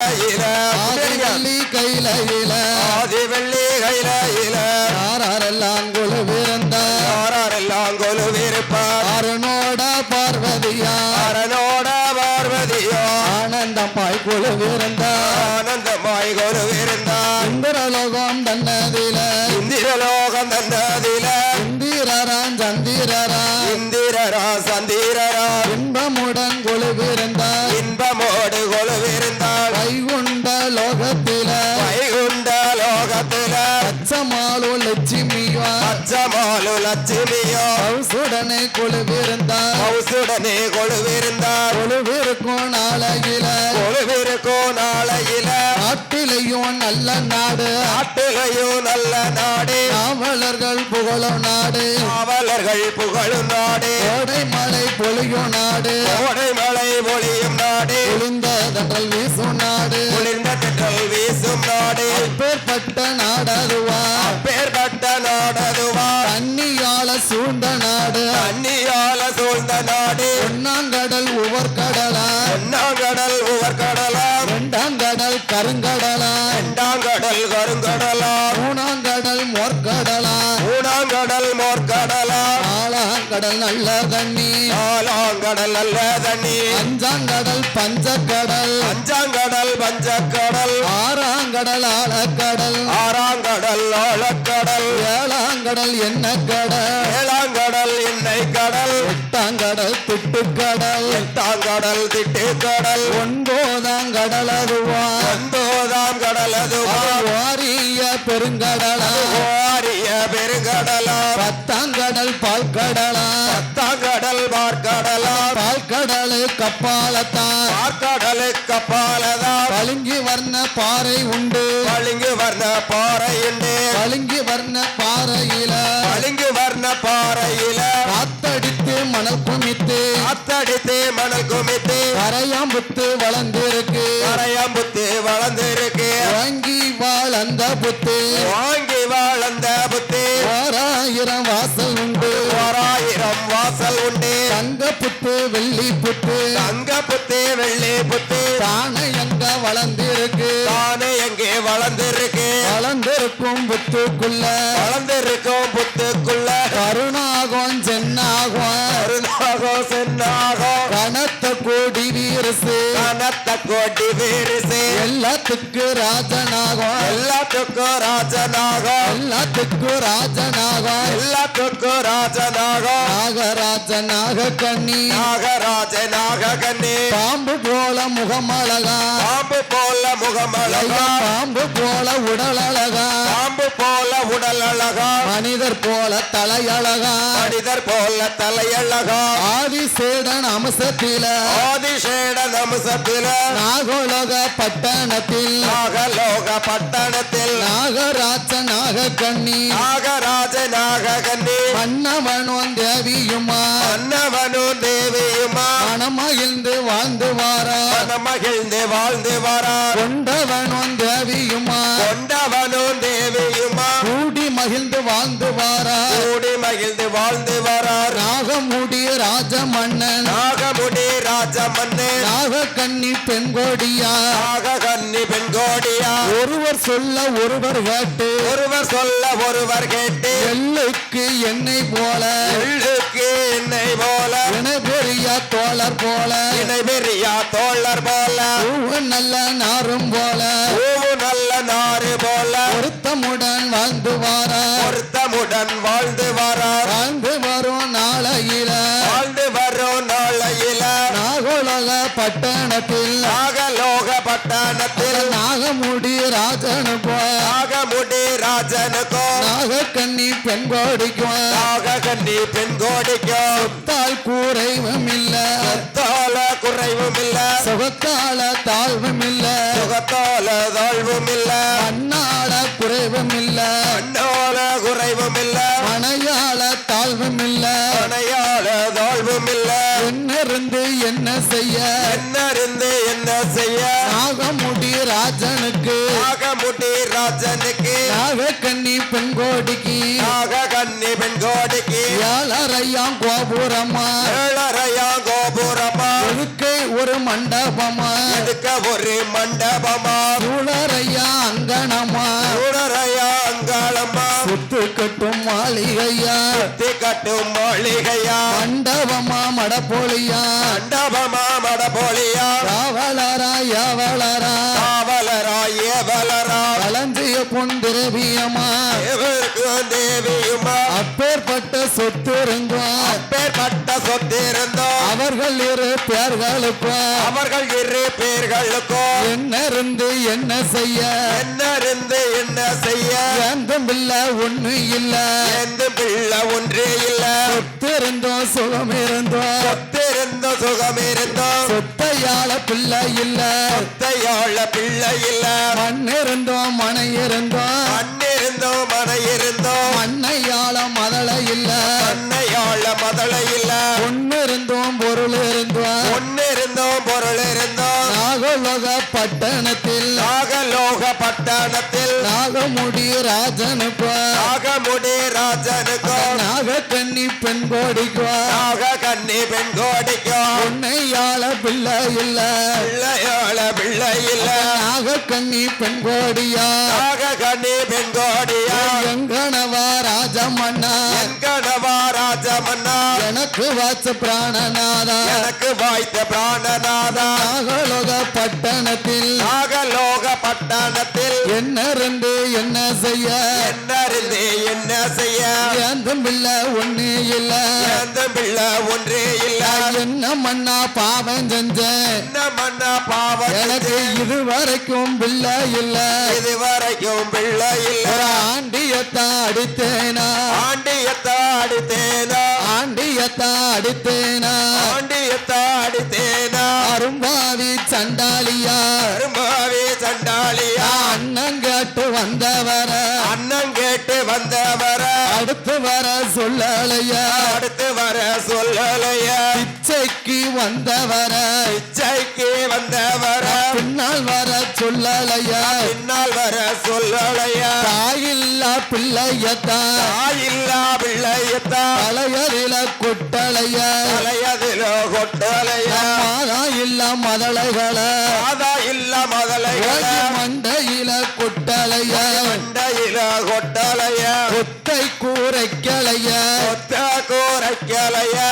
ஆதிவள்ளி கையில ஆதிவள்ளி கையில யாரெல்லாம் கொலுவிருந்தார் யாரெல்லாம் கொலுவிருப்பார் அருணோட பார்வதியா அரணோட பார்வதியோ ஆனந்தமாய் கொலுவிருந்தார் ஆனந்தமாய் கொலுவிருந்தார் இந்திரலோகம் தன்னதில இந்திரலோகம் தந்ததில இந்திரரான் சந்திரரா இந்திரரா சந்திரரா இன்பமுடன் கொலுவிருந்தார் இன்பமோடு கொலுவிருந்தார் வைகுண்ட லோகத்தில வைகுண்ட லோகத்தில அச்சமாலு லட்சுமியா அச்சமாலு லட்சுமியோ ஹவுசுடனே கொலுவிருந்தார் ஹவுசுடனே கொலுவிருந்தார் கொலுவிருக்கும் நாளையில கொலுவிருக்கும் நாளையில நாட்டிலையும் நல்ல நாடு நாட்டிலையும் நல்ல நாடு காவலர்கள் புகழும் நாடு காவலர்கள் புகழும் நாடு கோடை மழை பொழியும் நாடு கோடை மழை பொழியும் நாடு குளிர்ந்த தண்டல் வீசும் நாடு குளிர்ந்த தென்றல் வீசும் நாடு அப்பேற்பட்ட நாடதுவா அப்பேற்பட்ட நாடதுவா தண்ணியால சூழ்ந்த நாடு தண்ணியால சூழ்ந்த நாடு ஒன்னாங்கடல் உவர்கடலா ஒன்னாங்கடல் உவர்கடலா இரண்டாங்கடல் கருங்கடலா இரண்டாங்கடல் கருங்கடலா மூணாங்கடல் மோர்கடலா மூணாங்கடல் மோர்கடலா நாலாங்கடல் நல்ல தண்ணி நாலாங்கடல் நல்ல தண்ணி அஞ்சாங்கடல் பஞ்சக்கடல் அஞ்சாங்கடல் பஞ்சக்கடல் ஆறாங்கடல் ஆழக்கடல் ஆறாங்கடல் ஆழக்கடல் ஏழாங்கடல் என்ன கடல் ஏழாங்கடல் எண்ணெய் கடல் எட்டாங்கடல் திட்டுக்கடல் எட்டாங்கடல் திட்டுக்கடல் ஒன்பதாங்கடல் அதுவா ஒன்பதாம் கடல் அதுவா வாரிய பெருங்கடலா வாரிய பெருங்கடலா பத்தாங்கடல் பால்கடலா பத்தாங்கடல் பார்க்கடலா பால்கடல் கப்பாலத்தான் பார்க்கடலுக்கு அப்பாலதான் பளிங்கு வர்ண பாறை உண்டு பளிங்கு வர்ண பாறையுண்டு பளிங்கு வர்ண பாறையில பளிங்கு வர்ண பாறையில காத்தடித்து மணல் குமித்து காத்தடித்து மணல் குமித்து கரையாம்புத்து வளர்ந்திருக்கு கரையாம்புத்து வளர்ந்திருக்கு வாங்கி வாழ்ந்த புத்து வாங்கி வாழ்ந்த புத்து ஓராயிரம் வாசல் உண்டு ஓராயிரம் வாசல் உண்டு தங்க புத்து வெள்ளி புத்து தங்க புத்து வெள்ளி புத்து தானே எங்க வளர்ந்திருக்கு தானே எங்கே வளர்ந்திருக்கு வளர்ந்திருக்கும் புத்துக்குள்ள வளர்ந்திருக்கும் புத்துக்குள்ள கருணாகும் சென்னாகும் கருணாகோ சென்னாகோ கனத்த கோடி வீரசு கனத்த கோட்டி வீரிசு எல்லாத்துக்கு ராஜனாகும் எல்லாத்துக்கும் ராஜனாகோ எல்லாத்துக்கு ராஜனாகும் எல்லாத்துக்கும் ராஜனாகோ நாகராஜனாக கண்ணி நாகராஜனாக கண்ணி பாம்பு போல முகமழகா பாம்பு போல முகமழகா பாம்பு போல உடல் அழகா பாம்பு போல உடல் அழகா மனிதர் போல தலையழகா மனிதர் போல தலையழகா ஆதிசேடன் அம்சத்தில ஆதிசேட அம்சத்தில நாகோலக பட்டணத்தில் நாகலோக பட்டணத்தில் நாகராஜனாக கண்ணி நாகராஜனாக கண்ணி மன்னவனும் தேவியுமா அன்னவனும் தேவியுமா மனமகிழ்ந்து வாழ்ந்து வாரா மகிழ்ந்து வாழ்ந்து வரார் கொண்டவனும் தேவியுமா கொண்டவனும் தேவியுமா கூடி மகிழ்ந்து வாழ்ந்து வாரா கூடி மகிழ்ந்து வாழ்ந்து வரார் நாகமுடி ராஜமன்னன் நாகமுடி ராஜமன்னன் நாகக்கண்ணி பெண்கோடியா நாககன்னி பெண்கோடியா ஒருவர் சொல்ல ஒருவர் கேட்டு ஒருவர் சொல்ல ஒருவர் கேட்டு எள்ளுக்கு எண்ணெய் போல எள்ளுக்கு என்னை போல இணை பெரிய தோழர் போல இணை பெரியா தோழர் போல பூவு நல்ல நாரும் போல பூவு நல்ல நாறு போல பொருத்தமுடன் வாழ்ந்து வாரா பொருத்தமுடன் வாழ்ந்து வரார் வாழ்ந்து வரும் நாளையில வாழ்ந்து வரும் நாளையில நாகோலக பட்டணத்தில் நாகலோக பட்டணத்தில் நாகமுடி ராஜனு போய் நாகமுடி ராஜனுக்கோ நாகக்கண்ணி பெண்கோடிக்கும் நாககன்னி பெண்கோடிக்கோ தால் கூரைவும் இல்ல தாள குறைவும் இல்ல சுகத்தால தாழ்வும் இல்ல சுகத்தால தாழ்வும் இல்ல மண்ணால குறைவும் இல்ல அண்ணோல குறைவும் இல்ல மனையால தாழ்வும் இல்ல அணையால தாழ்வும் இல்ல என்னிருந்து என்ன செய்ய என்னறிந்து என்ன செய்ய நாகமுடி ராஜனுக்கு நாகமுடி ராஜனுக்கு நாகக்கண்ணி பெண்கோடிக்கு நாககன்னி பெண்கோடிக்கு ஏழரையாம் கோபுரமா ஏழரையா கோபுரம் மண்டபமா எதுக்கை ஒரு மண்டபமா எதுக்க ஒரு மண்டபமா சூழரையா அங்கனமா சூடரையா அங்காளம்மா சுத்து கட்டும் மாளிகையா சுத்தி கட்டும் மாளிகையா மண்டபமா மடப்போலியா மண்டபமா மடபோலியா காவலரா யாவலரா காவலரா ஏவலரா களஞ்சிய பொன் திரவியமா தேவருக்கும் தேவியுமா அப்பேற்பட்ட சொத்து இருந்தோம் அப்பேற்பட்ட சொத்திருந்தோம் அவர்கள் இரு பேர்களுக்கும் அவர்கள் இரு பேர்களுக்கும் என்ன இருந்து என்ன செய்ய என்ன இருந்து என்ன செய்ய ஏந்தும் இல்ல ஒண்ணு இல்ல எந்த பிள்ளை ஒன்றே இல்ல சொத்து இருந்தோம் சுகம் இருந்தோம் சொத்திருந்தோம் சுகம் இருந்தோம் சொத்தையால பிள்ளை இல்ல சொத்தையாள பிள்ளை இல்ல மண் இருந்தோம் மனை இருந்தோம் மண்ணிருந்தோம் மனை இருந்தோம் மண்ணையால மதளை இல்ல மண்ணையாள மதளை இல்ல பொண்ணு இருந்தோம் பொருள் இருந்தோம் ஒன்னு இருந்தோம் பொருள் இருந்தோம் நாகலோக பட்டணத்தில் நாகலோக பட்டணத்தில் நாகமுடி ராஜனுக்கு நாகமுடி ராஜனுக்கும் நாகக்கன்னி பெண் கோடிக்குவா நாக கண்ணி பெண் கோடிக்கும் உன்னையால பிள்ளை இல்ல பிள்ளையாள பிள்ளை இல்ல நாகக்கன்னி பெண் கோடியா நாக கண்ணி பெண் கோடியா எங்கனவா ராஜமன்னா என் கணவா ராஜமன்னா எனக்கு வாச்ச பிராணநாதா எனக்கு வாய்த்த பிராணநாதா நாகலோக பட்டணத்தில் நாகலோக பட்டணத்தில் என்ன இருந்து என்ன செய்ய என்ன இருந்து என்ன செய்ய ஏந்தும் இல்ல ஒண்ணு இல்ல எந்த பிள்ளை ஒன்றே இல்ல என்ன மண்ணா பாவம் செஞ்சேன் என்ன மன்ன பாவம் எனக்கு இதுவரைக்கும் பிள்ளை இல்ல இதுவரைக்கும் பிள்ளை இல்ல ஒரு ஆண்டியத்தான் அடித்தேனா ஆண்டியத்தா அடித்தேனா ஆண்டியத்தான் அடித்தேனா ஆண்டியத்தா அடித்தேனா அரும்பாவி சண்டாளியா அரும்பாவி சண்டாளியா அண்ணன் கேட்டு வந்தவர அண்ணன் கேட்டு வந்தவர அடுத்து வர சொல்லலையா அடுத்து வர சொல்லலையா பிச்சைக்கு வந்தவர இச்சைக்கு வந்தவர பின்னால் வர சொல்லலையா பின்னால் வர சொல்லலையா தாயில்லா பிள்ளையத்தான் தாயில்லா பிள்ளையத்தா தலையறில கொட்டலையா தலையதில கொட்டலையா மாதா இல்ல மதளைகளை மாதா இல்ல மதலைகள மண்டையில கொட்டலையா மண்டையில கொட்டலையா கொத்தை கூரைக்கலையா கொத்த கூரைக்கலையா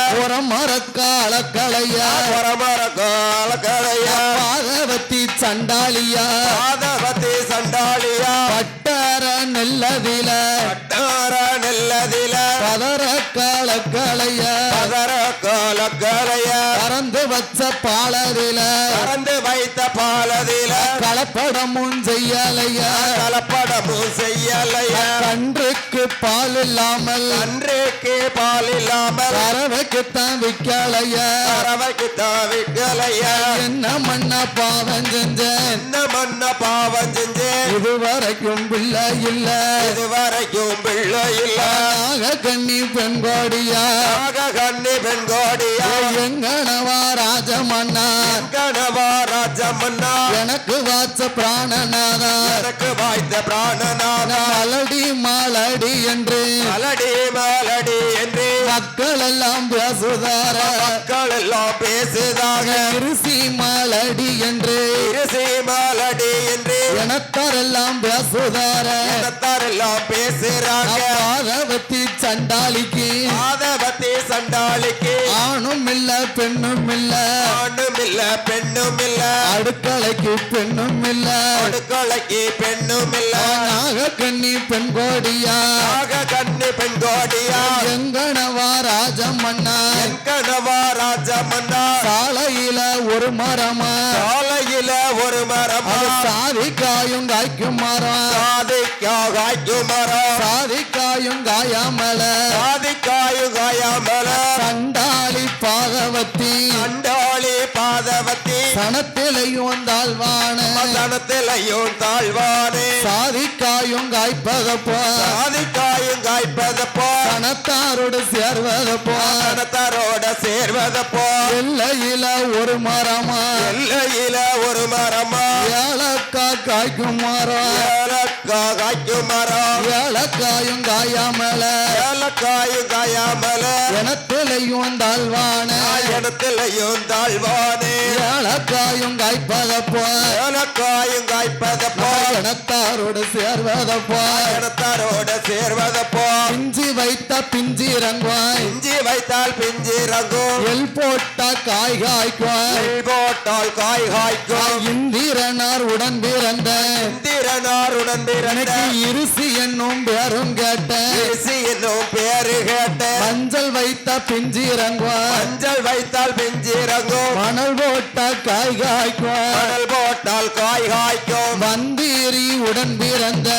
மரக்காலக்கலையா பரமர காலக்கலையா பாதவத்தி சண்டாளியா மாதவதி சண்டாளியா பட்டார நெல்லதில பட்டார நெல்லதில பதற காலக்கலையா பதர காலக்கலையா பறந்து வச்ச பாலதில பறந்து வைத்த பாலதில கலப்படமும் செய்யலையா கலப்படமும் செய்யலையா கன்றுக்கு பால் இல்லாமல் அன்றைக்கு பால் இல்லாமல் பறவைக்குத்தான் விக்கலையா பறவைக்கு தாவிக்கலையா என்ன மண்ண பாவம் செஞ்சேன் என்ன மன்ன பாவம் செஞ்சேன் இதுவரைக்கும் பிள்ளை இல்ல இதுவரைக்கும் பிள்ளை இல்ல நாக கண்ணி பெண் கோடியா நாக கண்ணி பெண் கோடியா எங்கனவா ராஜமன்னா கணவா ராஜமன்னா எனக்கு வாச்ச பிராணநாதா எனக்கு வாய்த்த பிராணநாதா மலடி மாலடி என்று மலடி மலடி என்று மக்கள் எல்லாம் பேசுதார மக்கள் எல்லாம் பேசுதாக கிருசி மாலடி என்று இருசி மலடி என்று எனத்தாரெல்லாம் பேசுதார இனத்தார் எல்லாம் பேசுறாங்க பாதவத்தி சண்டாளிக்கு மாதவத்தி சண்டாளிக்கு ஆணும் இல்ல பெண்ணும் இல்ல ஆணும் இல்ல பெண்ணும் இல்ல அடுக்கலைக்கு பெண்ணும் இல்ல அடுக்கலைக்கு பெண்ணும் இல்ல நாக கண்ணி பெண் கோடியா நாக கண்ணி பெண் கோடியா எங்கனவா ராஜமன்னா என் கணவா ராஜமன்னா சாலையில ஒரு மரமா சாலையில ஒரு மரம் அது சாதிக்காயும் காய்க்கும் மரம் சாதிக்காய் காய்க்கும் மரம் சாதிக்காயும் காயாமல சாதிக்காயும் காயாமல சண்டாளி பாதவத்தி கண்டாளி பாதவத்தி சனத்திலையும் தாழ்வான மதனத்திலையும் தாழ்வானே சாதிக்காயும் காய்ப்பதப்போ சாதிக்காயும் காய்ப்பதப்போ சனத்தாரோடு சேர்வதப்போ மதனத்தாரோட சேர்வதப்போ எல்லையில ஒரு மரமா எல்லையில ஒரு மரமா ஏலக்கா காய்க்கும் மரம் ஏலக்க காய்க்கும் மரம் ஏலக்காயும் காயாமல ஏலக்காயும் காயாமல எனத்திலையும் தாழ்வான இடத்திலையும் தாழ்வானே ஏலக்காயும் காய்ப்பதப்போ ஏலக்காயும் காய்ப்பத போல் இனத்தாரோடு சேர்வதப்போ இடத்தாரோட சேர்வத போல் பிஞ்சி வைத்த பிஞ்சிரங்குவாய் இஞ்சி வைத்தால் பிஞ்சு இறங்கும் எல் போட்ட காய் காய்க்குவாய் நெல் போட்டால் காய் காய்க்கும் இந்திரனார் உடன் பிறந்த இந்திரனாருடன் பிறந்த எனக்கு இருசி என்னும் பேரும் கேட்ட இயேசு என்னும் பேரு கேட்ட மஞ்சள் வைத்த பிஞ்சிரங்குவாய் மஞ்சள் வைத்தால் பிஞ்சு இறங்கும் மணல் போட்ட காய் காய்க்குவாய் மணல் போட்டால் காய் காய்க்கும் வந்தீரி உடன் பிறந்த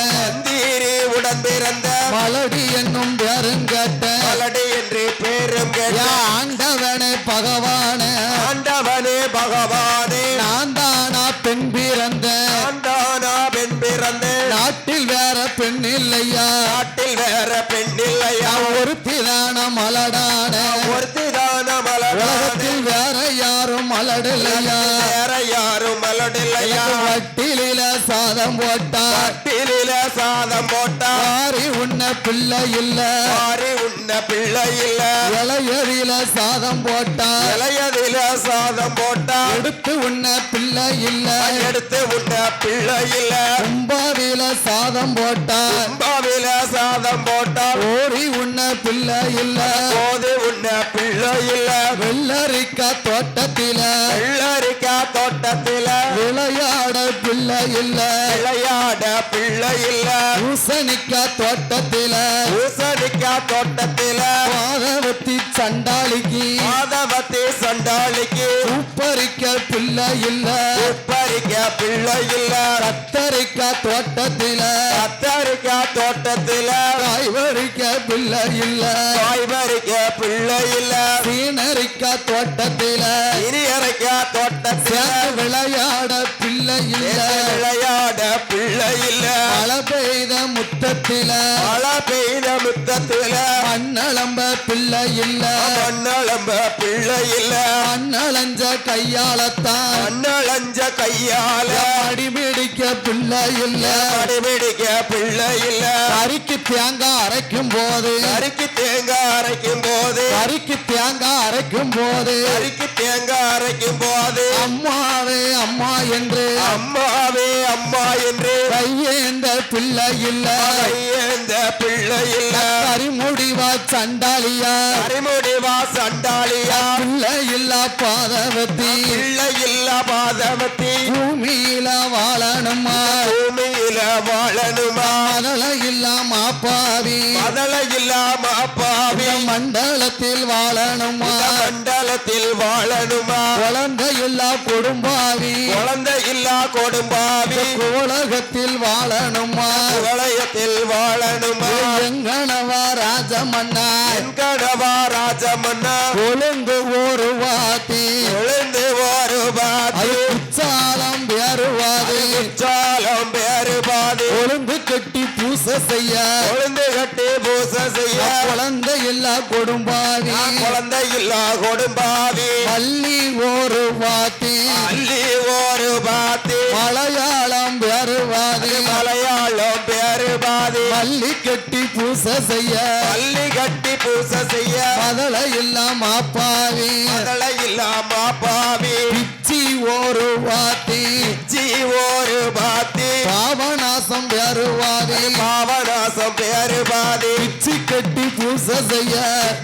தீரி உடன் பிறந்த மலடி என்னும் பேரும் கேட்ட மலடி என்று பேரும் கேட்ட ஆண்டவனே பகவானே ஆண்டவனே பகவானே நான் தானா பெண் பிறந்த ஆண்டானா பெண் பிறந்த நாட்டில் வேற பெண் இல்லையா நாட்டில் வேற பெண் இல்லையா ஒருத்திதான மலடான ஒருத்திதான மலடானே உலகத்தில் வேற யாரும் மலடில்லையா வேற யாரும் மலடில்லையா வட்டிலில சாதம் போட்டா பட்டிலில சாதம் போட்டா மாறி உன்ன பிள்ளை இல்ல மாறி உண்ண பிள்ளை இல்ல இளையரில சாதம் போட்டா இளையதில சாதம் போட்டா எடுத்து உன்ன பிள்ளை இல்ல எடுத்து உண்ண பிள்ளை இல்ல கும்பாவில சாதம் போட்டா பாவில சாதம் போட்டா ஓடி உன்ன பிள்ளை இல்ல போது உண்ண பிள்ளை இல்ல வெள்ளரிக்கா தோட்டத்தில வெள்ளரிக்கா தோட்டத்தில விளையாட பிள்ளை இல்ல விளையாட பிள்ளை இல்ல பூசணிக்கா தோட்டத்தில பூசணிக்கா தோட்டத்தில பாதவத்தி சண்டாளிக்கு மாதவத்தி சண்டாளிக்கு உப்பரிக்க பிள்ளை இல்ல உப்பரிக்க பிள்ளை இல்ல கத்தரிக்கா தோட்டத்தில கத்தரிக்கா தோட்டத்தில காய்வரிக்க பிள்ளை இல்ல காய்பறிக்க பிள்ளை இல்ல சீனரிக்கா தோட்டத்தில இனியரைக்கா தோட்டத்தில சேர்ந்து விளையாட பிள்ளை இல்ல விளையாட பிள்ளை இல்ல மழை பெய்த முத்தத்தில மழை பெய்த முத்தத்தில மண்ணளம்ப பிள்ளை இல்ல மண்ணளம்ப பிள்ளை இல்ல மண்ணளஞ்ச கையாலத்தான் மண்ணளஞ்ச கையால அடிபிடிக்க பிள்ளை இல்ல அடிபிடிக்க பிள்ளை இல்ல கறிக்கு தேங்காய் அரைக்கும் போது அரிக்கு தேங்காய் அரைக்கும் போது கறிக்கு தேங்காய் அரைக்கும் போது அரிக்கு தேங்காய் அரைக்கும் போது அம்மாவே அம்மா என்று அம்மாவே அம்மா என்று கையேந்த பிள்ளை இல்ல கையேந்த பிள்ளை இல்ல கரிமுடிவா சண்டாளியா கரிமுடிவா சண்டாளியா பிள்ளை இல்ல பாதவத்தி பிள்ளை இல்ல பாதவத்தி பூமியில வாழணுமா பூமியில வாழணுமா அதல இல்ல மாப்பாவி மதல இல்லாம அப்பாவி மண்டலத்தில் வாழணுமா மண்டலத்தில் வாழணுமா குழந்தை இல்ல கொடும்பாவி குழந்தை இல்லா கொடும்பாவி உலகத்தில் வாழணுமா உலகத்தில் வாழணுமா எங்கனவா ராஜமன்னா என் கணவா ராஜமன்னா கொழுந்து ஒரு வாத்தி எழுந்து ஒரு பாதி அது குச்சாலம் வேறுவாது சாலம் பேரு பாதி கொழுந்து கட்டி பூசை செய்ய கொழுந்து கட்டி பூசை செய்ய குழந்தை இல்ல கொடும்பாவி குழந்தை இல்லா கொடும்பாவி பள்ளி ஒரு வாத்தி அள்ளி ஒரு பாத்தி மலையாளம் வேறுவாது மலையாளம் பேரு பாதி பள்ளி கட்டி பூசை செய்ய பள்ளி கட்டி பூசை செய்ய மதல இல்ல மாப்பாவி மதலை இல்லாம பாவி பிச்சி ஒரு வாத்தி ஜி ஒரு பாத்தி பாவநாசம் வேறுவாது பாவநாசம் பேரு பாதி பிச்சி கட்டி பூசை செய்ய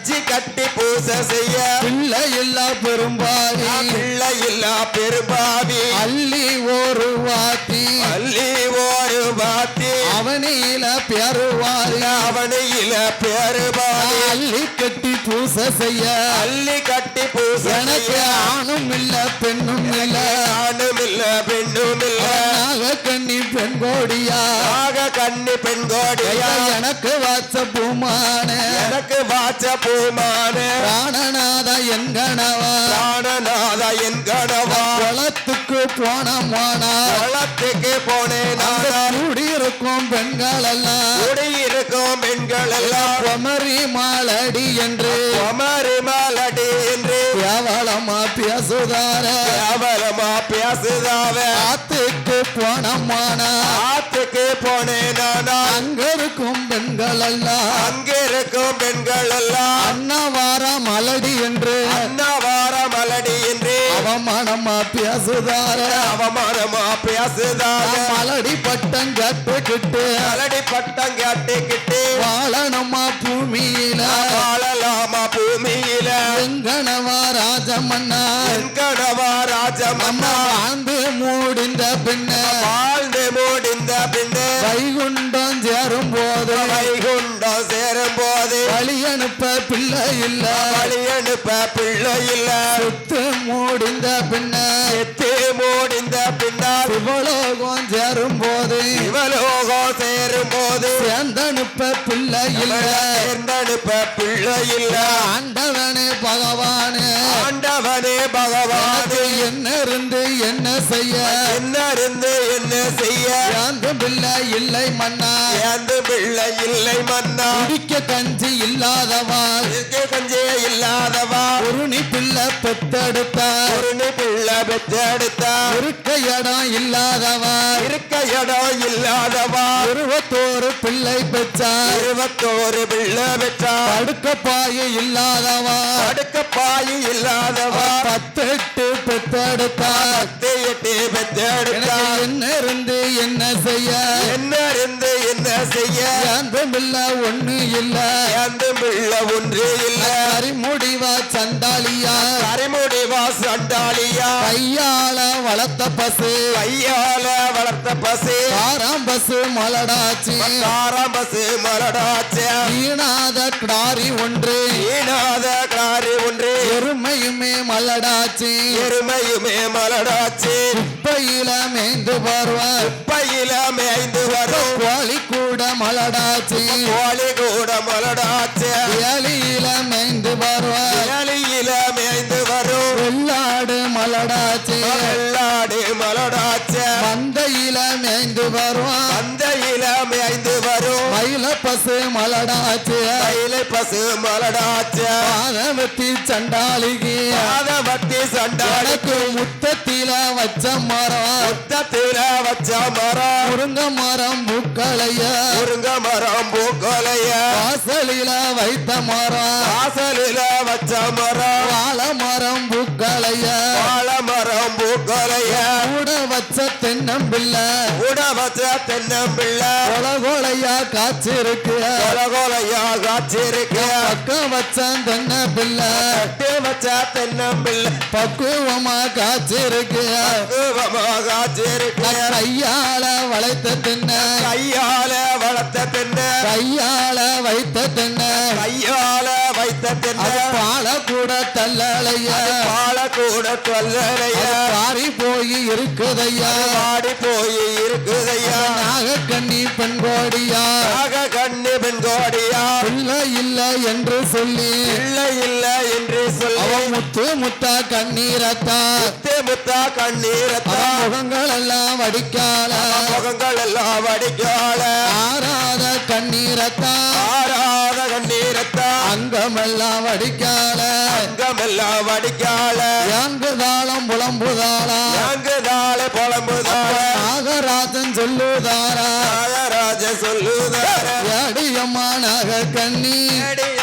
ஜி கட்டி பூசை செய்ய பிள்ளை இல்ல பெரும்பாவி பிள்ளை இல்லா பெரும்பாவி அள்ளி ஒரு வாத்தி அள்ளி ஒரு பாத்தி அவனில பெருவாதி அவனையில பேரு பாதி அள்ளி கட்டி பூசை செய்ய அள்ளி கட்டி பூசை எனக்கு செய்ய ஆணும் இல்ல பெண்ணும் இல்ல ஆணும் இல்ல பெண்ணும் இல்ல நாக கண்ணி பெண் கோடியா ஆக கண்ணி பெண் கோடியா எனக்கு வாச்ச பூமான எனக்கு வாச்ச பூமான பிராணநாத என் கணவா பிராணநாத என் கணவா குளத்துக்கு போனமானா குளத்துக்கு போனேன் நானா கூடியிருக்கும் பெண்கள் எல்லாம் குடியிருக்கும் பெண்கள் எல்லாம் குமரி மாலடி என்று குமரி மாலடி என்று கேவலமா பேசுதார கேவலமா பேசுதாவ ஆத்துக்கு போனமானா ஆத்துக்கு வரத்துக்கு போனேன் ஆனால் அங்க இருக்கும் பெண்கள் எல்லாம் அங்கிருக்கும் பெண்கள் எல்லாம் அன்னவார மலடி என்று அன்னவார மலடி என்று அவமானமா பேசுதார அவமானமா பேசுதாக மலடி பட்டம் கட்டுக்கிட்டு மலடி பட்டம் கேட்டுக்கிட்டு வாழணுமா பூமியில வாழலாமா பூமியில எங்கனவா ராஜமன்னா என் கணவா ராஜமன்னா வாழ்ந்து மூடிந்த பின்ன வாழ்ந்து முடிந்த பின்னே வைகுண்டம் சேரும் போது வைகுண்டம் சேரும் போது வழி அனுப்ப பிள்ளை இல்ல வழி அனுப்ப பிள்ளை இல்ல சுத்து மூடிந்த பின்ன எத்தி முடிந்த பின்னால் சிவலோகம் சேரும் போது சிவலோகம் சேரும் போது சேர்ந்தனுப்ப பிள்ளை இல்ல தேர்ந்தெடுப்ப பிள்ளை இல்ல ஆண்டவனே பகவானே ஆண்டவனே பகவானே அது என்ன இருந்து என்ன செய்ய என்ன இருந்து என்ன செய்ய அந்த பிள்ளை இல்லை மன்னா அந்த பிள்ளை இல்லை மன்னா குடிக்க கஞ்சி இல்லாதவா இதுக்கு கஞ்சே இல்லாதவா உருணி பிள்ளை பெத்தெடுத்தா ஒரு பிள்ளை பெற்றெடுத்தா இருக்க இடம் இல்லாதவா இருக்க இடம் இல்லாதவா 21 பிள்ளை பெற்றா 21 பிள்ளை பெற்றா படுக்க பாய இல்லாதவா அடுக்க பாய் இல்லாதவா 18 பெத்தெடுத்தா 8 பெற்றெடுத்தா எனக்கு என்ன இருந்து என்ன செய்ய என்ன இருந்து என்ன செய்ய அந்த பிள்ளை ஒண்ணு இல்ல அந்த பிள்ளை ஒன்று இல்ல கரிமுடிவா சண்டாளியா கரைமுடிவா சண்டாளியா கையால வளர்த்த பசு கையால வளர்த்த பசு ஆறாம் பசு மலடாச்சு காராம்பசு மலடாச்ச ஈனாத கிடாரி ஒன்று ஈனாத காரி ஒன்று எருமையுமே மலடாச்சு எருமையுமே மலடாச்சு குப்பையில மேய்ந்து வருவார் பையில மேய்ந்து வரும் கோழி கூட மலடாச்சு கோழி கூட மலடாச்சு வேலியில மேய்ந்து வருவார் வேலியில மேய்ந்து வரும் வெள்ளாடு மலடாச்சு வெள்ளாடு மலடாச்சு மந்தையில மேய்ந்து வருவான் மந்தையில மேய்ந்து வரும் மயில பசு மலடாச்சு கையில பசு மலடாச்சு பாதவத்தி சண்டாளிக்கு பாதவத்தி சண்டாளுக்கு எனக்கு முத்தத்தில வச்ச மரம் முத்தத்தில வச்ச மரம் முருங்க மரம் பூக்களைய முருங்க மரம் பூக்கோலைய வாசலில வைத்த மரம் வாசலில வச்ச மரம் வாழ மரம் பூக்களைய வாழ மரம் பூக்கோலைய கூட வச்ச தென்னம்பிள்ளை கூட வச்ச தென்னம்பிள்ளை கொலகொலையா காய்ச்சிருக்கு கொலகோலையா காய்ச்சிருக்கு பக்கம் வச்ச தென்ன பிள்ளை கட்டி வச்ச தென்னம்பிள்ளை பக்குவமா காய்ச்சிருக்கு பக்குவமா காய்ச்சிருக்கு கையால வளைத்த தென்ன கையால வளர்த்த தென்னை கையால வைத்த தென்ன கையால வைத்த தென்னை பால கூட தள்ளலைய பால கூட சொல்லலைய பாரி போய் இருக்குதையா பாடி போய் இருக்குதையா நாகக்கண்ணி பெண் கோடியா நாக கண்ணு பெண்கோடியா பிள்ளை இல்ல என்று சொல்லி இல்லை இல்லை என்று சொல்லி அவன் முத்து முத்தா கண்ணீரத்தா முத்தே முத்தா கண்ணீரத்தா அவன் முகங்கள் எல்லாம் வடிக்கால முகங்கள் எல்லாம் வடிக்கால ஆறாத கண்ணீரத்தா ஆறாத கண்ணீரத்தா அங்கமெல்லாம் வடிக்கால அங்கமெல்லாம் வடிக்கால எங்குதாளம் புலம்புதாளா அங்குதால புலம்புதால நாகராஜன் சொல்லுதாரா நாகராஜ சொல்லுதார அடியம்மா நாக கண்ணி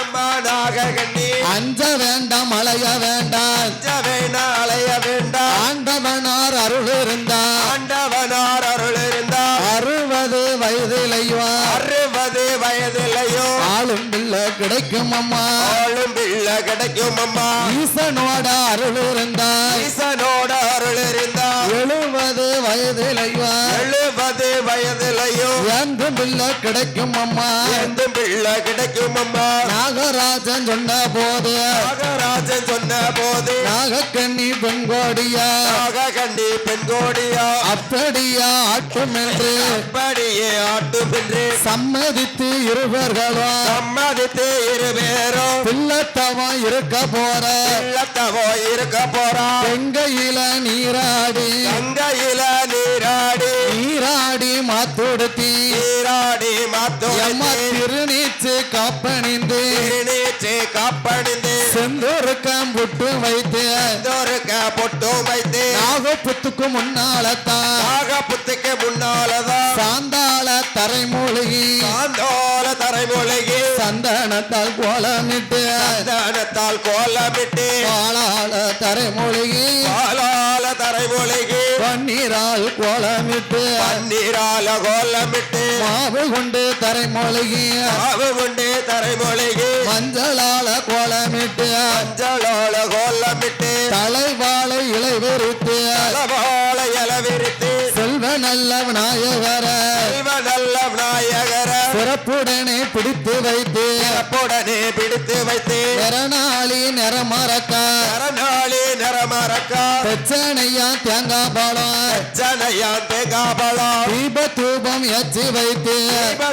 அம்மா நாக கண்ணி அஞ்ச வேண்டாம் அலைய வேண்டாம் அஞ்ச வேணா அலைய வேண்டாம் ஆண்டவனார் அருள் இருந்தார் ஆண்டவனார் அருள் இருந்தார் 60 வயதிலைவா 60 வயதிலையோ ஆளும் பிள்ளை கிடைக்கும் அம்மா ஆளும் பிள்ளை கிடைக்கும் அம்மா ஈசனோட அருள் இருந்தார் ஈசனோட அருள் இருந்தார் 70 வயதிலைவா 70 வயதிலையோ எந்த பிள்ளை கிடைக்கும் அம்மா எந்த பிள்ளை கிடைக்கும் அம்மா நாகராஜன் சொன்ன போது நாகராஜன் சொன்ன போது நாகக்கண்ணி பெண்கோடியா நாக கண்டி பெண்கோடியா அப்படியா ஆட்டும் என்று அப்படியே ஆட்டும் என்று சம்மதித்து இருவர்களும் சம்மதித்து இருவேரும் பிள்ளத்தவம் இருக்க போற இல்லத்தவோ இருக்க போறா செங்கையில நீராடி கங்கையில நீராடி நீராடி மாத்துடுத்தி நீராடி எம்மா மாத்தோடி திருநீச்சு காப்பணிந்து நீச்சே காப்பணிந்து செந்தூருக்கம் புட்டு வைத்து தோருக்க பொட்டு வைத்து நாகப்புத்துக்கு முன்னாலத்தான் நாக புத்துக்கு முன்னாலதான் சாந்தாள தரைமூழ்கி சாந்தோல தரைமொழிகி சந்தனத்தால் கோலமிட்டு சந்தனத்தால் கோலமிட்டு பாலால தரைமூழ்கி பாலால தரைமொழிகி பன்னீரால் கோலமிட்டு பன்னீரால கோலமிட்டு மாவு கொண்டு தரைமூழ்கி மாவு கொண்டு தரைமொழிகி மஞ்சளால கோலமிட்டு மஞ்சளோல கோலமிட்டு தலைவாழை இலை வெறுத்து தலவாழ இலவிரித்து செல்வ நல்ல விநாயகர செல்வ நல்ல விநாயகர சிறப்புடனே பிடித்து வைத்து சிறப்புடனே பிடித்து வைத்து நிறநாளி நிறமறக்கா நரநாளி நிறமறக்கா பிரச்சனையா தேங்காய் பழம் ஜனையா தேகாபலம் தீப தூபம் எச்சி வைத்து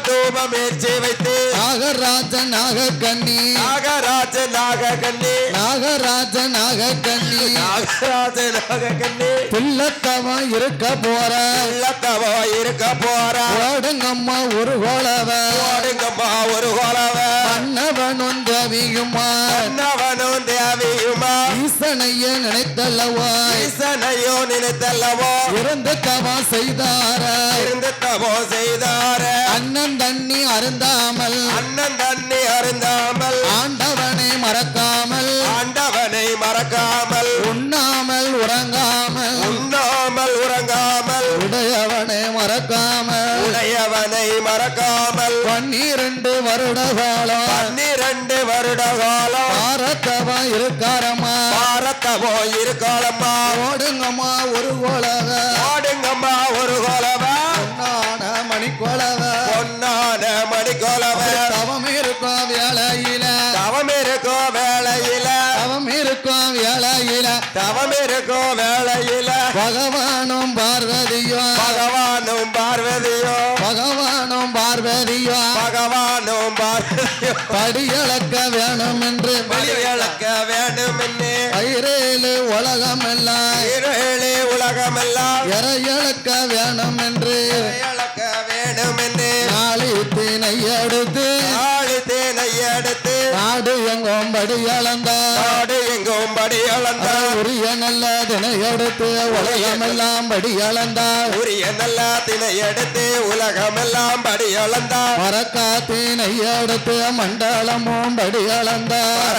தூபம் ஏற்றி வைத்து நாகராஜன் நாகக்கண்ணி நாகராஜ நாககண்ணி நாகராஜன் நாகக்கண்ணி நாகராஜ நாககண்ணி பிள்ளத்தவன் இருக்க போற இல்லத்தவோ இருக்க போற ஓடுங்கம்மா ஒரு கோலவ ஓடுங்கம்மா ஒரு கோலவ அன்னவனும் தேவியுமா அன்னவனும் தேவியுமா ஈசனைய நினைத்தல்லவா ஈசனையோ நினைத்தல்லவோ இருந்து தவா செய்தார இருந்து தவோ செய்தார அண்ணன் தண்ணி அருந்தாமல் அண்ணன் தண்ணி அருந்தாமல் ஆண்டவனை மறக்காமல் ஆண்டவனை மறக்காமல் உண்ணாமல் உறங்காமல் உண்ணாமல் உறங்காமல் உடையவனை மறக்காமல் உடையவனை மறக்காமல் 12 வருட காலம் 12 வருட காலம் பாரத்தவா இருக்காரம்மா பாரத்தவோ இருக்காலம்மா ஓடுங்கம்மா ஒரு கோலவ ஓடுங்கம்மா ஒரு கோலவ பொன்னான மணிக்கோலவ பொன்னான மணிக்கோலவ தவம் இருக்கும் வேலையில தவம் இருக்கோ வேளையில தவம் இருக்கும் வேலையில தவம் இருக்கோ வேளையில பகவானும் பார்வதியும் பகவானும் பார்வதியோ பகவானும் பார்வதியும் பகவானும் பார்வதியோ படியளக்க வேணும் என்று வழிவிளக்க வேண்டும் என்று பயிரேழு உலகம் எல்லாம் இருளே உலகமெல்லாம் இறையளக்க வேணும் என்று இளக்க வேண்டும் என்று நாளை தினை எடுத்து ஆளி தேனை எடுத்து நாடு எங்கும் படி அளந்தார் நாடு எங்கும் படி அளந்தார் உரிய நல்ல தினை எடுத்து உலகமெல்லாம் படி அளந்தார் உரிய நல்ல தினை எடுத்து உலகமெல்லாம் படி அளந்தார் மரக்கா தினை எடுத்து மண்டலமும் படி அளந்தார்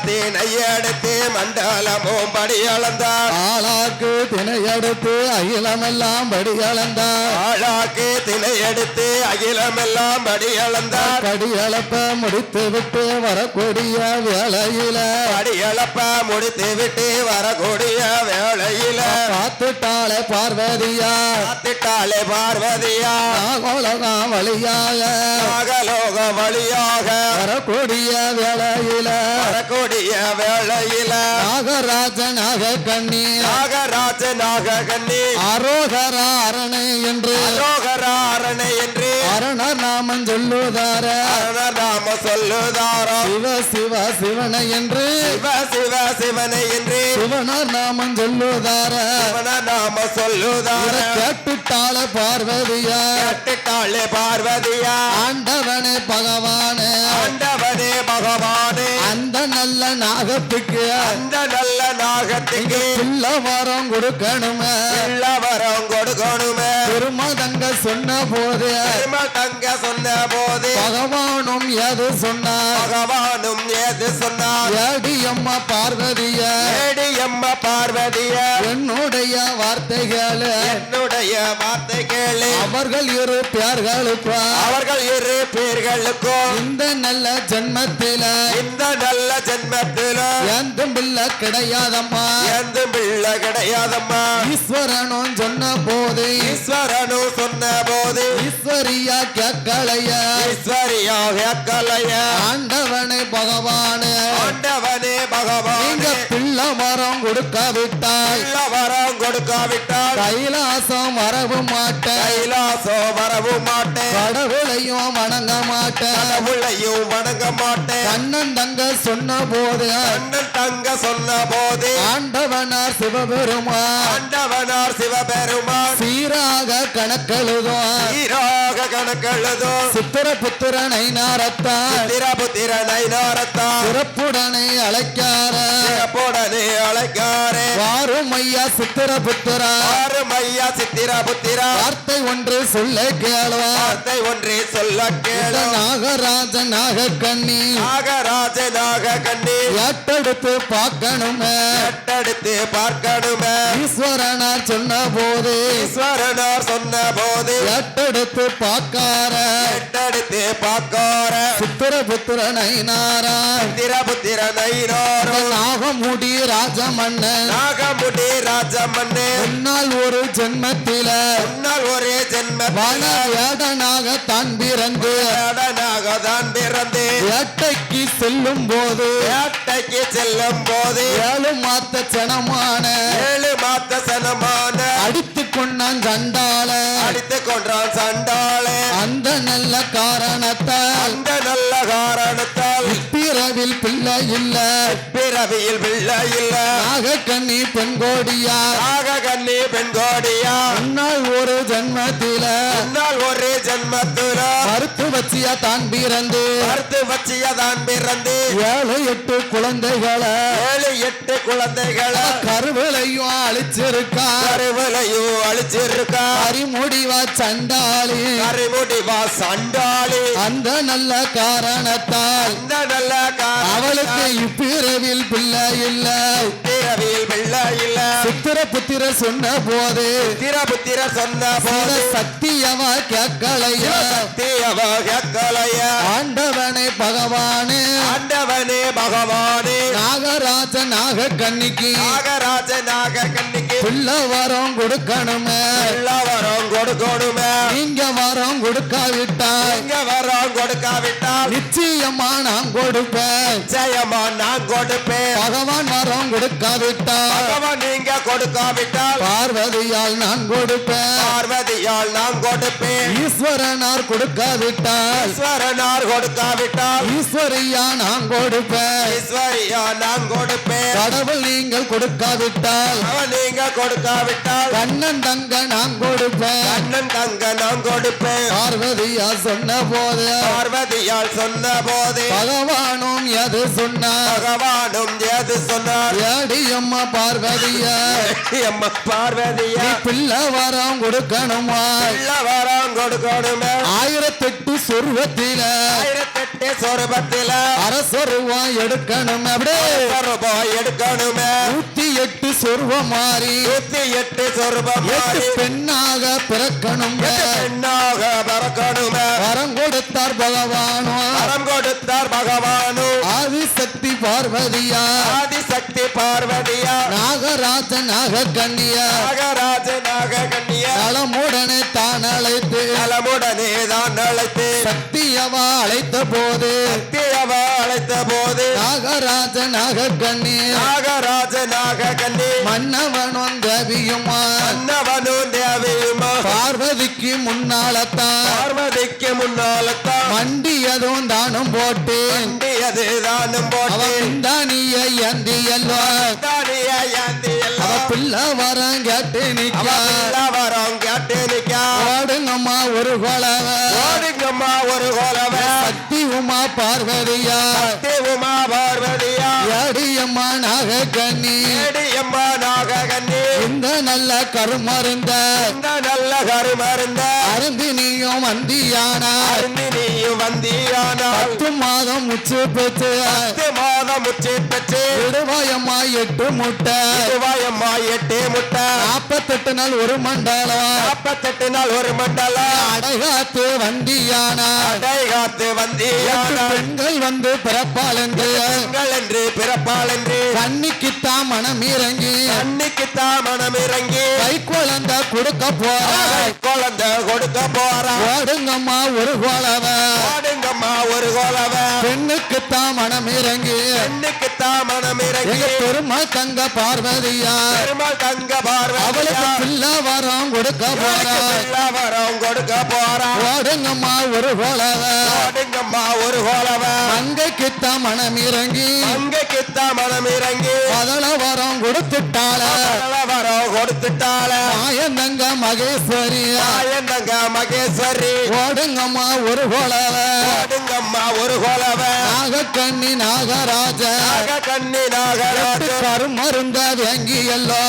தினை எடுத்து மண்டலமும் படி அளந்தார் ஆளாக்கு தினை எடுத்து அகிலமெல்லாம் படி அளந்தார் ஆளாக்கு தினை எடுத்து அகிலமெல்லாம் படி அளந்தார் படி அளப்ப முடித்து விட்டு வரக்கூடிய வேளையில படி அளப்ப முடித்து விட்டு வரக்கூடிய வேளையில பார்த்துட்டாளே பார்வதியா காத்திட்டாளே பார்வதியா நாகோலகம் வழியாக நாகலோக வழியாக வரக்கூடிய வேளையில வரக்கூடிய வேளையில நாகராஜ நாகக்கண்ணி நாகராஜ நாககண்ணி அரோகரா அரணை என்று அரோகரா அரணை என்று அரணர் நாமம் சொல்லுதார அரணர் நாம சொல்லுதாரோ சிவ சிவ சிவனை என்று சிவ சிவ சிவனை என்று சிவனர் நாமம் சொல்லுதார சிவன நாம சொல்லுதார கேட்டுட்டாள பார்வதியா கட்டிட்டாளே பார்வதியா ஆண்டவனே பகவானே ஆண்டவனே பகவானே அந்த நல்ல நாகத்துக்கு அந்த நல்ல நாகத்துக்கு பிள்ள வரம் கொடுக்கணுமே வரம் கொடுக்கணுமே திருமதங்க சொன்ன போது பெருமாள் தங்க சொன்ன போது பகவானும் எது சொன்னார் பகவானும் ஏது சொன்னார் ஏடியம்மா பார்வதிய ஏடியம்மா பார்வதிய என்னுடைய வார்த்தைகள் என்னுடைய வார்த்தை கேளு அவர்கள் இரு பேர்களுக்கு அவர்கள் இரு பேர்களுக்கும் இந்த நல்ல ஜென்மத்தில இந்த நல்ல ஜென்மத்தில எந்த பிள்ளை கிடையாதம்மா எந்த பிள்ளை கிடையாதம்மா ஈஸ்வரனும் சொன்ன போது ஈஸ்வரனும் சொன்ன போது ஈஸ்வரியா கேட்கலையா ஈஸ்வரியாக கலைய ஆண்டவனே பகவானே ஆண்டவனே நீங்க பகவானே பிள்ளை மரம் கொடுக்காவிட்டால் நல்ல வரம் கொடுக்காவிட்டால் கைலாசம் வரவும் மாட்டேன் கைலாசோ வரவும் மாட்டேன் கடவுளையும் வணங்க மாட்டேன் கடவுளையும் வணங்க மாட்டேன் கண்ணன் தங்க சொன்ன போது அண்ணன் தங்க சொன்ன போது ஆண்டவனார் சிவபெருமான் ஆண்டவனார் சிவபெருமான் சீராக கணக்கெழுதும் ஈராக கணக்கெழுதோ சித்திர புத்திரனை நாரத்தான் திரபுத்திரனை நாரத்தான் சிறப்புடனை அழைக்கார சிறப்புடனே வளமுடனே அழைக்காரே வாரும் ஐயா சித்திர புத்திரா ஆறும் ஐயா சித்திர புத்திரா வார்த்தை ஒன்று சொல்ல கேளுவா வார்த்தை ஒன்றே சொல்ல கேளு நாகராஜ நாகக்கண்ணி நாகராஜ நாக கண்ணி எட்டெடுத்து பார்க்கணுமே எட்டெடுத்து பார்க்கணுமே ஈஸ்வரனார் சொன்ன போது ஈஸ்வரனார் சொன்ன போது எட்டெடுத்து பார்க்கார எட்டெடுத்து பார்க்கார சித்திர புத்திர நைனாரா சித்திர புத்திர நைனாரோ நாகமுடி ராஜமன்னன் நாகமுடி ராஜமன்னே முன்னால் ஒரு ஜென்மத்தில முன்னால் ஒரே ஜென்ம வன வேடனாக தான் பிறந்து வேடனாக தான் பிறந்து வேட்டைக்கு செல்லும் போது வேட்டைக்கு செல்லும் போது ஏழு மாத்த சனமான ஏழு மாத்த சனமான அடித்து கொண்டான் சண்டால அடித்து கொன்றான் சண்டாளே அந்த நல்ல காரணத்தால் அந்த நல்ல காரணத்தால் பிறவில் பிள்ளை இல்ல பிறவியில் பிள்ளை இல்ல நாகக்கண்ணி பெண்கோடியா நாக கண்ணி பெண்கோடியா முன்னால் ஒரு ஜென்மத்தில முன்னால் ஒரே ஜென்மத்துல மறுத்து வச்சியா தான் பிறந்து மறுத்து வச்சியதான் பிறந்து 7-8 குழந்தைகளை 7-8 குழந்தைகளை கருவிலையும் அழிச்சிருக்கா கருவிலையும் அழிச்சிருக்கா அறிமுடிவா சண்டாளி கருமுடிவா சண்டாளி அந்த நல்ல காரணத்தால் அந்த நல்ல அவளுக்கு இப்பிறவில் பிள்ளை இல்ல பிறவியில் பிள்ளை இல்ல சித்திர புத்திர சொன்ன போது புத்திர சொன்ன போது சக்தியவா கேட்கலையா சத்தியவ கேட்கலைய ஆண்டவனே பகவானே ஆண்டவனே பகவானே நாகராஜ நாகக்கண்ணிக்கு நாகராஜ நாக கண்ணிக்கு பிள்ளை வரம் கொடுக்கணுமே வரம் கொடுக்கணுமே நீங்க வரம் கொடுக்காவிட்டால் இங்க வரம் கொடுக்காவிட்டால் நிச்சயமா நான் கொடுப்பேன் நிச்சயமா நான் கொடுப்பேன் பகவான் வரம் கொடுக்காவிட்டால் பகவான் நீங்க கொடுக்காவிட்டால் பார்வதியால் நான் கொடுப்பேன் பார்வதியால் நான் கொடுப்பேன் ஈஸ்வரனார் கொடுக்காவிட்டால் ஈஸ்வரனார் கொடுக்காவிட்டால் ஈஸ்வரியா நான் கொடுப்பேன் ஈஸ்வரியா நான் கொடுப்பேன் கடவுள் நீங்கள் கொடுக்காவிட்டால் அவன் நீங்க கொடுக்காவிட்டால் கண்ணன் தங்க நான் கொடுப்பேன் அண்ணன் தங்க நான் கொடுப்பேன் பார்வதியா சொன்ன போது பார்வதியால் சொன்ன போது பகவானும் எது சொன்னார் பகவானும் ஏது சொன்னார் ஏடியம்மா பார்வதியா அம்மா பார்வதியா நீ பிள்ளை வரம் கொடுக்கணுமா நல்ல வரம் கொடுக்கணுமே 1008 சொருவத்தில 1008 சொரூபத்தில அரசொருவம் எடுக்கணும் அப்படியே ரூபாய் எடுக்கணுமே 108 சொருவம் மாறி 108 சொரூபம் மாறி பெண்ணாக பிறக்கணும் பெண்ணாக பறக்கணுமே வரம் கொடுத்தார் பகவானும் வரம் கொடுத்தார் பகவானும் ஆதிசக்தி பார்வதியா ஆதிசக்தி பார்வதியா நாகராஜ நாகக்கண்ணியா நாகராஜ நாக கண்ணியா நலமுடனே தான் அழைத்து நலமுடனே தான் அழைத்து சக்தியவா அழைத்த போது சக்தியவ அழைத்த போது நாகராஜ நாகக்கண்ணி நாகராஜ நாக கண்ணி மன்னவனும் தேவியுமா அன்னவனும் தேவியுமா பார்வதிக்கு முன்னாலத்தான் பார்வதிக்கு முன்னால்தான் மண்டியதும் தானும் போட்டு வண்டியது தானும் போட்டு அவன் தானிய ஏந்தியல்வா தானிய ஏந்தி அவ எல்லாம் பிள்ளை வரம் கேட்டு நிக்க வரம் கேட்டு நிக்க ஓடுங்கம்மா ஒரு கொலவ ஓடுங்கம்மா ஒரு கோலவ சக்தி உமா பார்வதியா உமா பார்வதியா ஏடியம்மா நாகக்கண்ணி ஏடியம்மா நாக கண்ணி இந்த நல்ல கருமருந்த இந்த நல்ல கருமருந்த அருந்தினியும் வந்தியானா அருந்தினியும் வந்தியானால் 10 மாதம் முச்சு பெற்று 10 மாதம் முச்சி பெற்று விடுவாயம்மா 8 முட்டை ரூபாயம்மா 8 முட்டை 48 நாள் ஒரு மண்டலம் 48 நாள் ஒரு மண்டலம் அடைகாத்து வந்தியானா அடை காத்து 8 வந்தியானால் பெண்கள் வந்து பிறப்பால் என்று பெண்கள் என்று பிறப்பால் என்று கண்ணிக்குத்தான் மனம் இறங்கி அன்னைக்குத்தான் மனம் இறங்கி கை குழந்தை கொடுக்க போற குழந்தை கொடுக்க போறா ஓடுங்கம்மா ஒரு கோலவ ஓடுங்கம்மா ஒரு கோலவ பெண்ணுக்குத்தான் மனம் இறங்கி பெண்ணுக்குத்தான் மனம் இறங்கி எங்க பெருமாள் தங்க பார்வதியா பெருமாள் தங்க பார்வை அவளுக்கு பிள்ளை வரம் கொடுக்க போற வரம் கொடுக்க போறா ஓடுங்கம்மா ஒரு கோலவ ஓடுங்கம்மா ஒரு கோலவ மங்கைக்குத்தான் மனம் இறங்கி அங்கைக்குத்தான் மனம் இறங்கி முதல வரம் கொடுத்துட்டாள வரம் கொடுத்துட்டாள மாயந்தங்க மகேஸ்வரி என்னங்க மகேஸ்வரி ஓடுங்கம்மா ஒரு கோலவ ஓடுங்கம்மா ஒரு கோலவ நாகக்கண்ணி நாகராஜ கண்ணி நாகராஜ கருமருந்த வாங்கி எல்லோ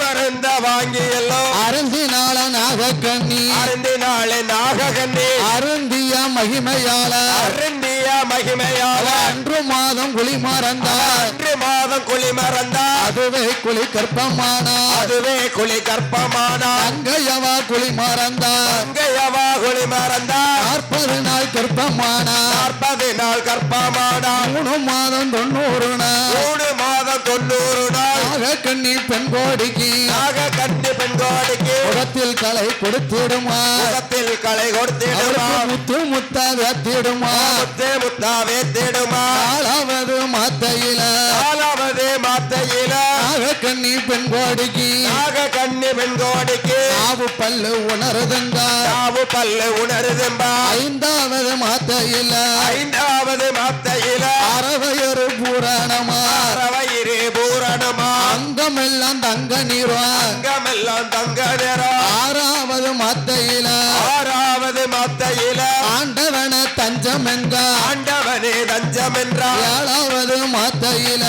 மருந்த வாங்கி எல்லோ அருந்தினால நாகக்கண்ணி அருந்தினாலே நாகக்கண்ணி அருந்திய மகிமையால அருந்திய மகிமையால அன்று மாதம் குழி மறந்தார் அன்று மாதம் குழி மறந்தார் அதுவே குழி கற்பமானா அதுவே குழி கற்பமானா அங்கையவா குழி மறந்தார் அங்கையவா குழி மறந்தார் 40 நாள் கற்பமானா 40 நாள் கற்பமானா 3 மாதம் 90 நாள் 3 மாதம் 90 நாள் நாகக்கண்ணி பெண் கோடிக்கு நாகக்கண்ணி பெண் கோடிக்கு முகத்தில் களை கொடுத்திடுமா முகத்தில் களை கொடுத்திடுமா முத்து முத்தா வேத்திடுமா முத்தே முத்தா வேத்திடுமா 4வது மாத்தையில 4வது மாத்தையில நாகக்கண்ணி பெண் கோடிக்கு நாகக்கண்ணி பெண் கோடிக்கு நாவு பல்லு உணருதுங்கா நாவு பல்லு உணருதும்பா 5வது மாத்தையில 5வது மாத்தையில அறவையொரு பூரணமா அறவயிறு பூரணமா அங்கமெல்லாம் தங்க நீரா அங்கமெல்லாம் தங்க நிறம் 6வது மாத்தையில 6வது மாத்தையில ஆண்டவன தஞ்சம் என்க ஆண்டவனே தஞ்சம் என்றார் 7வது மாத்தையில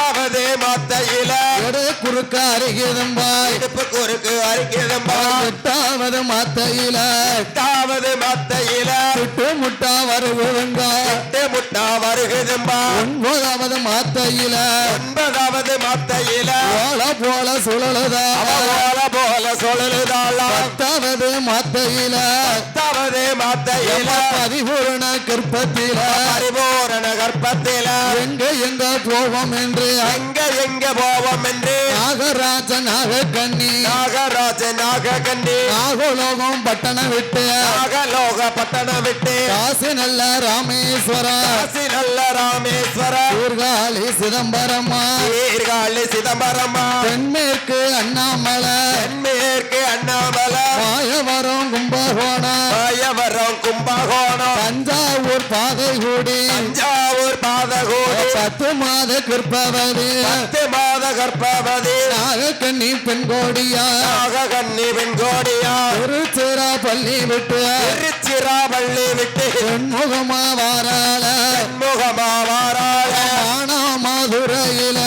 7வது மாத்தையில எடு குறுக்க அருகிரும்பா இடுப்பு குறுக்கு அரிக்கிறம்பா 8வது மாத்தையில 8வது மாத்தையில சுட்டு முட்டா வருவதுங்க எட்டு முட்டா வருகுதும்பா 9வது மாத்தையில 9வது மாத்தையில ஓல போல சுழலுதா போல போல சொல்லுதாளா 10வது மாத்தையில 10வது மாத்தையில பரிபூரண கற்பத்தில பரிபூரண கர்ப்பத்தில எங்க போவோம் என்று எங்க போவோம் என்று நாகராஜ நாகக்கண்ணி நாகராஜ நாகக்கண்ணி நாகலோகம் பட்டணம் விட்டு நாகலோக பட்டணம் விட்டு காசி நல்ல ராமேஸ்வரா காசி நல்ல ராமேஸ்வர சீர்காழி சிதம்பரமா சீர்காழி சிதம்பரமா தென்மேற்கு அண்ணாமலை தென்மேற்கு அண்ணாமலை மாயவரம் கும்பகோணம் மாயவரம் கும்பகோணம் தஞ்சாவூர் பாதை கூடி தஞ்சாவூர் பாதகோடி 10 மாத கிருப்பவதி 10 மாத கர்ப்பவதி நாகக்கண்ணி பெண் கோடியா நாகக்கண்ணி பெண் கோடியா திருச்சிரா பள்ளி விட்டு திருச்சிராப்பள்ளி விட்டு தென்முகமா வாராள முகமா வாராள ஆனா மதுரையில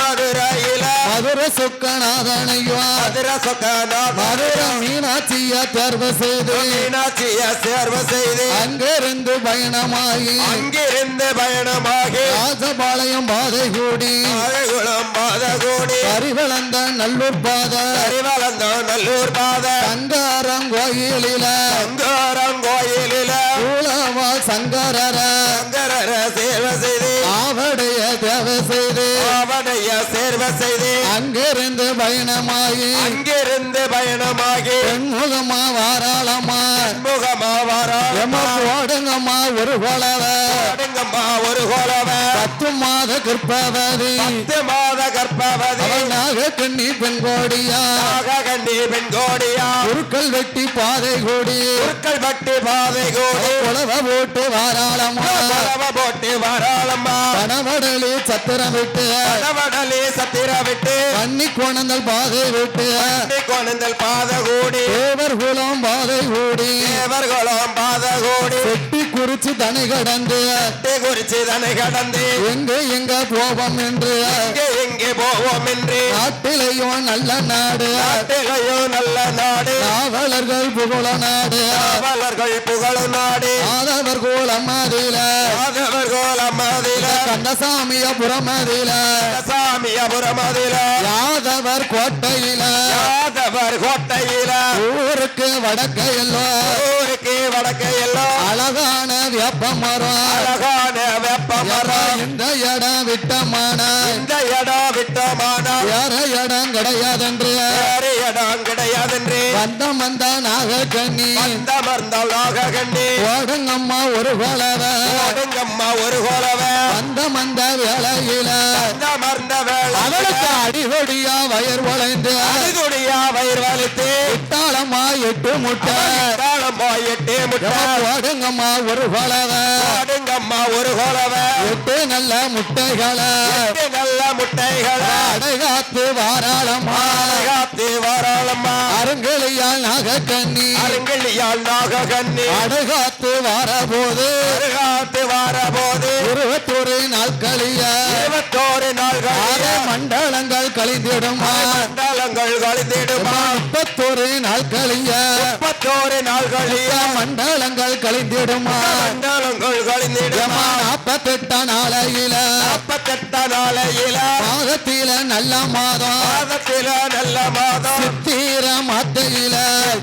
மதுரையில மதுரை சொக்கநாதனையா மதுர சொக்கநாத மதுரை மீனாட்சிய தேர்வு செய்து மீனாட்சிய சேர்வு செய்து அங்கிருந்து பயணமாகி அங்கிருந்து பயணமாகி ராஜபாளையம் பாதை கூடி அழகுளம் பாதகோடி அறிவளந்த நல்லூர் பாத அறிவளந்த நல்லூர் பாத சங்காரம் கோயிலில சங்கரம் கோயிலில சூளவா சங்கரர சங்கரர சேர்வை செய்து ஆவடைய தேவை செய்து அவனைய சேர்வை செய்து அங்கிருந்து பயணமாகி அங்கிருந்து பயணமாகி தென்முகமா வாராளமா முகமா வாராள எமக்கு ஓடுங்கம்மா ஒரு கொலவ அடுங்கம்மா ஒரு கோலவ 10 மாத கிருப்பவதி 10 மாத கர்ப்பவதி நாகக்கண்ணி பெண் கோடியா நாகக்கண்ணி பெண் கோடியா குருக்கள் வெட்டி பாதை கூடி குறுக்கள் பட்டி பாதை கோடி கொலவ போட்டு வாராளமா கொலவ போட்டு வாராளம்மா கணவடலி சத்திரம் விட்டு கடவடலி சத்திர விட்டு கண்ணி கோணந்தல் பாதை விட்டு கொணந்தல் பாத கூடி தேவர் குலம் பாதை கூடி தேவர்களும் பாத கூடி வெட்டி குறிச்சு தனை கடந்து குறிச்சி தனை கடந்து எங்க போவோம் என்று எங்கே போவோம் என்று நாட்டிலையும் நல்ல நாடு நாட்டிலையோ நல்ல நாடு நாவலர்கள் புகழ நாடு காவலர்கள் புகழும் நாடு ஆதவர் கோலம் அதில மாதவர் கோலம் அதில கந்தசாமிய புறமதில சாமியபுரம் அதில யாதவர் கோட்டையில யாதவர் கோட்டையில ஊருக்கு வடக்கையிலோ ஊருக்கு வடக்கு எல்லாம் அழகான வேப்ப மரம் அழகான வெப்ப மரம் இந்த இடம் விட்டமான இந்த இடம் விட்டமான வேற இடம் கிடையாதென்று வேறு இடம் கிடையாதென்று வந்த நாகக்கண்ணி அந்த மர்ந்தால் நாகக்கண்ணி ஓடுங்கம்மா ஒரு கொலவ ஓடுங்கம்மா ஒரு கோலவ வந்த வேளையில அந்த மர்ந்த வேலை அவளுக்கு அடி அடிதொடியா வயர் வளைந்து அடிதுடியா வயிறு வலித்து இட்டாளம்மா 8 முட்டை தாளம்பா 8 முட்டை ஓடுங்கம்மா ஒரு கொலவை அடுங்கம்மா ஒரு கோலவ 8 நல்ல முட்டைகளை 8 நல்ல முட்டைகளை அடைகாத்து வாராளம்மா காத்து வாராளம்மா அருங்கிளியால் நாகக்கண்ணி அருங்கிலியால் நாகக்கண்ணி அடைகாத்து வாரபோது காத்து வார போது 21 நாட்களிய 21 நாள்கள் மண்டலங்கள் கழிந்திடுமா மண்டலங்கள் கழிந்திடுமா 31 நாட்களிய 31 நாள்களில் மண்டலங்கள் கழிந்திடுமா மண்டலங்கள் கழிந்திடுமா 48 நாளையில 48 நாளையில மாதத்தில நல்ல மாதம் மாதத்தில நல்ல மாதம் சித்திர மத்தையில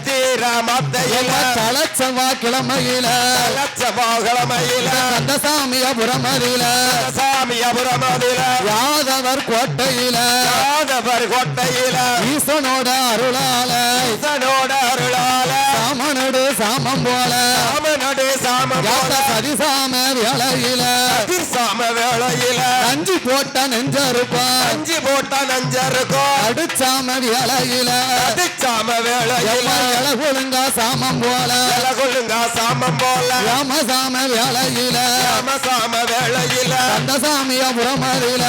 தீர மத்தையில தலச்சவா கிழமையில லட்சபாகிழமையில கந்தசாமியபுரமதியில சாமியபுரமதில யாதவர் கோட்டையில யாதவர் கோட்டையில ஈசனோட அருளால ஈசனோட அருளால சாமனோடு சாமம் போல சாமனோடு சாமம் போல சரிசாம வேளையில சாம வேளையில நஞ்சு போட்ட நெஞ்சருப்பான் அஞ்சு போட்ட நஞ்சருக்கும் அடுச்சாம வேளையில சாம வேளையில இளகுழுங்க சாமம் போல கொள்ளுங்க சாமம் போல ராமசாம வேளையில சாம வேளையில கந்தசாமியபுரமதியில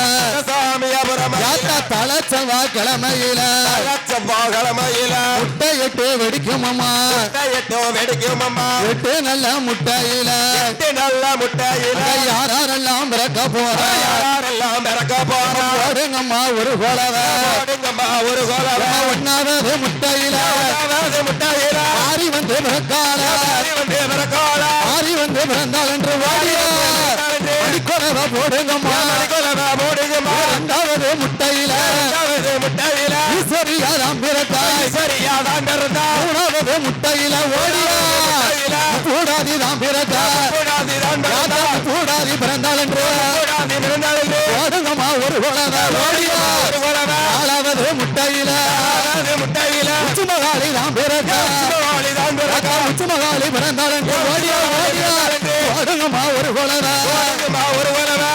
சாமியபுரமதில தலச்சவா கிழமையில லட்சபாகிழமையில முட்டையிட்டு வெடிக்குமம்மா எட்டோ வெடிக்கும் அம்மா 8 நல்ல முட்டையில 8 நல்ல முட்டையில யாரெல்லாம் பிறக்க போற யாரெல்லாம் பிறக்க போறா ஓடுங்கம்மா ஒரு கொலவை ஓடுங்கம்மா ஒரு கோலவ 1வது முட்டையில முட்டையில ஆரி வந்து பிறக்கால வந்து பிறக்கோல ஆரி வந்து பிறந்தாள் என்று வாடியா அடிக்கொலவை போடுங்கம்மா போடுங்கம்மா 2வது முட்டையில முட்டையில ஈஸ்வரியாராம் பிறத்தாய் சரியாதான் பிறந்தா 3வது முட்டையில ஓடியா கூடாதி தான் பிறத்தாய் கூடாதி பிறந்தாள் என்று ஓடுங்கம்மா ஒரு கொலவை ஓடியா 4வது முட்டையில உச்சுமகாளி தான் பிறத்தாய் உச்சுமகாளி பிறந்தாள் என்று ஓடியா ஓடியா ஓடுங்கம்மா ஒரு கொலவை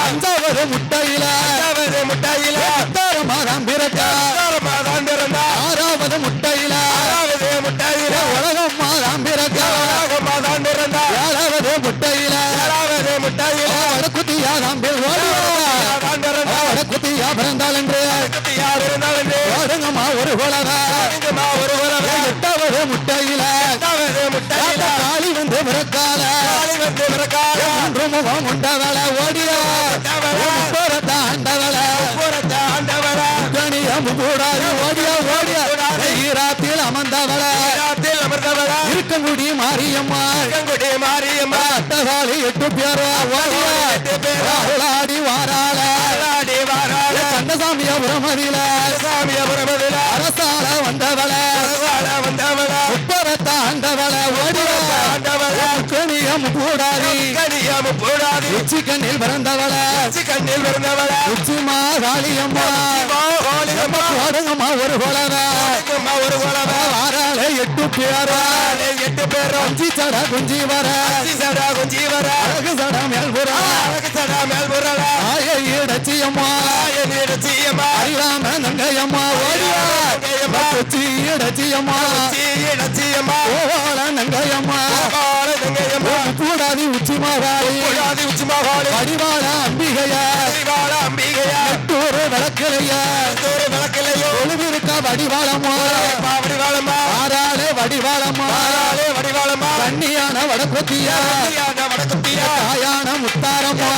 5வது முட்டையில உத்தாரமாதான் பிறத்தாய் 6வது முட்டையில உலகம்மா தான் பிறத்தாய் 7வது முட்டையில வடக்குத்தியா தான் வடக்குத்தியா பிறந்தாள் என்று ஓடுங்கம்மா ஒரு கொலவை 8வது முட்டையில காளி வந்து பிறக்கால 3 முகம் உண்டவள ஓடியா ஆண்டவள கணியம் கூடாது ஓடியா ஓடியா ஈராத்தில் அமர்ந்தவள இருக்கங்குடி மாரியம்மா அட்டகாளி 8 பேரா ஓடியா அவளாடி வாராள கந்தசாமியபுரமதியில அரசால வந்தவள உப்பரத்த ஆண்டவள ஓடியா கணியம் கூடாது உச்சி கண்ணில் பிறந்தவள உச்சிமா காளியம்மா ஓடுங்கம்மா ஒரு கொலவை வாராள 8 பேரா 5 சட குஞ்சி வர அழகு சட மேல்புற ஆய இடச்சியம்மா அறியாம நங்கையம்மா ஓடியா கொச்சி இடச்சியம்மா ஓவாள நங்கையம்மா கூடாதி உச்சிமா காளி அடிவாள அம்பிகையா எட்டூர் விளக்கிலையா ஒளிவிருக்க வடிவாளம்மா ஆறாளே வடிவாளம்மா கண்ணியான வடக்குத்தியா தாயான முத்தாரம்மா